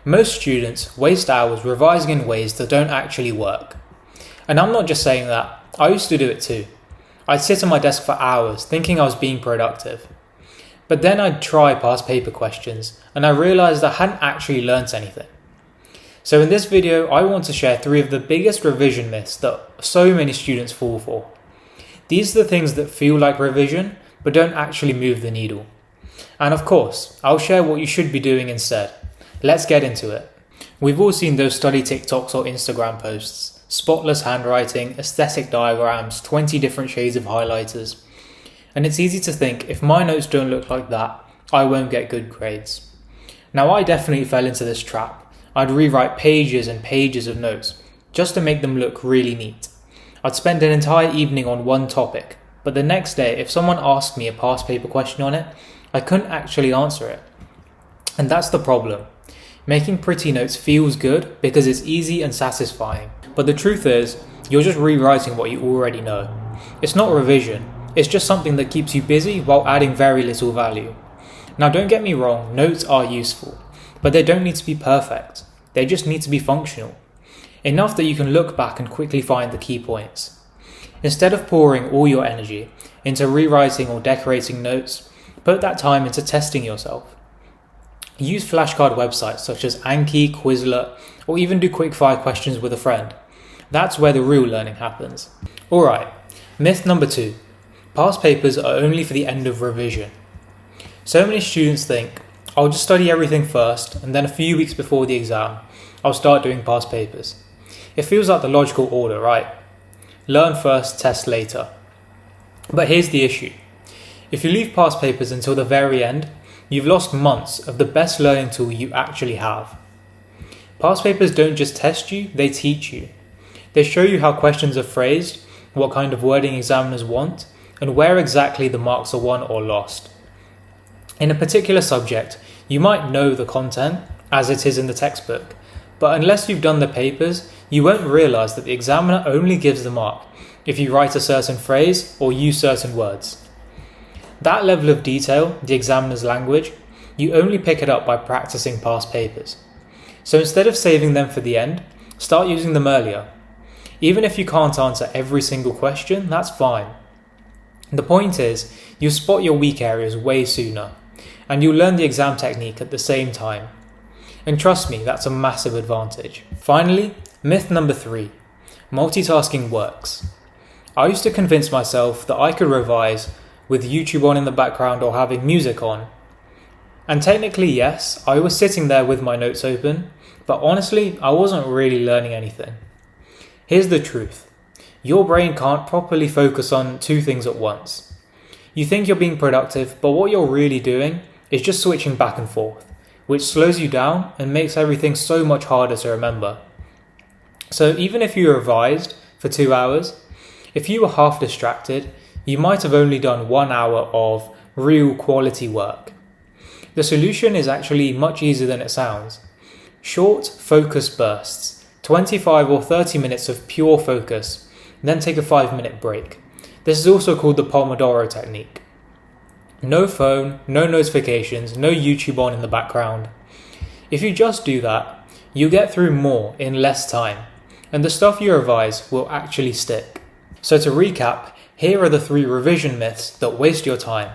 Most students waste hours revising in ways that don't actually work. And I'm not just saying that, I used to do it too. I'd sit on my desk for hours thinking I was being productive. But then I'd try past paper questions and I realised I hadn't actually learnt anything. So in this video, I want to share 3 of the biggest revision myths that so many students fall for. These are the things that feel like revision, but don't actually move the needle. And of course, I'll share what you should be doing instead. Let's get into it. We've all seen those study TikToks or Instagram posts. Spotless handwriting, aesthetic diagrams, 20 different shades of highlighters. And it's easy to think, if my notes don't look like that, I won't get good grades. Now I definitely fell into this trap. I'd rewrite pages and pages of notes, just to make them look really neat. I'd spend an entire evening on one topic, but the next day, if someone asked me a past paper question on it, I couldn't actually answer it. And that's the problem. Making pretty notes feels good because it's easy and satisfying. But the truth is, you're just rewriting what you already know. It's not revision, it's just something that keeps you busy while adding very little value. Now don't get me wrong, notes are useful, but they don't need to be perfect. They just need to be functional. Enough that you can look back and quickly find the key points. Instead of pouring all your energy into rewriting or decorating notes, put that time into testing yourself. Use flashcard websites such as Anki, Quizlet, or even do quickfire questions with a friend. That's where the real learning happens. Alright, myth number 2. Past papers are only for the end of revision. So many students think, I'll just study everything first, and then a few weeks before the exam, I'll start doing past papers. It feels like the logical order, right? Learn first, test later. But here's the issue. If you leave past papers until the very end, you've lost months of the best learning tool you actually have. Past papers don't just test you, they teach you. They show you how questions are phrased, what kind of wording examiners want, and where exactly the marks are won or lost. In a particular subject, you might know the content as it is in the textbook, but unless you've done the papers, you won't realise that the examiner only gives the mark if you write a certain phrase or use certain words. That level of detail, the examiner's language, you only pick it up by practicing past papers. So instead of saving them for the end, start using them earlier. Even if you can't answer every single question, that's fine. The point is, you'll spot your weak areas way sooner, and you'll learn the exam technique at the same time. And trust me, that's a massive advantage. Finally, myth number 3. Multitasking works. I used to convince myself that I could revise with YouTube on in the background or having music on. And technically, yes, I was sitting there with my notes open, but honestly, I wasn't really learning anything. Here's the truth. Your brain can't properly focus on 2 things at once. You think you're being productive, but what you're really doing is just switching back and forth, which slows you down and makes everything so much harder to remember. So even if you revised for 2 hours, if you were half distracted, you might have only done 1 hour of real quality work. The solution is actually much easier than it sounds. Short, focused bursts, 25 or 30 minutes of pure focus, then take a 5-minute break. This is also called the Pomodoro technique. No phone, no notifications, no YouTube on in the background. If you just do that, you'll get through more in less time, and the stuff you revise will actually stick. So to recap, here are the 3 revision myths that waste your time.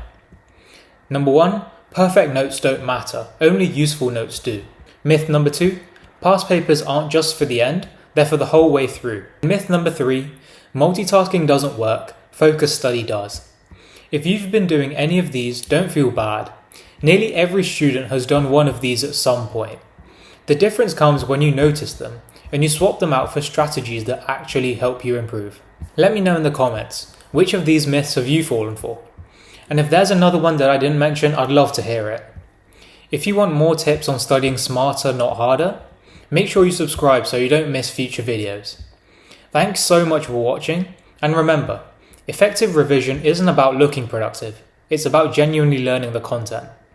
Number 1, perfect notes don't matter, only useful notes do. Myth number 2, past papers aren't just for the end, they're for the whole way through. Myth number 3, multitasking doesn't work, focused study does. If you've been doing any of these, don't feel bad. Nearly every student has done one of these at some point. The difference comes when you notice them, and you swap them out for strategies that actually help you improve. Let me know in the comments, which of these myths have you fallen for? And if there's another one that I didn't mention, I'd love to hear it. If you want more tips on studying smarter, not harder, make sure you subscribe so you don't miss future videos. Thanks so much for watching, and remember, effective revision isn't about looking productive, it's about genuinely learning the content.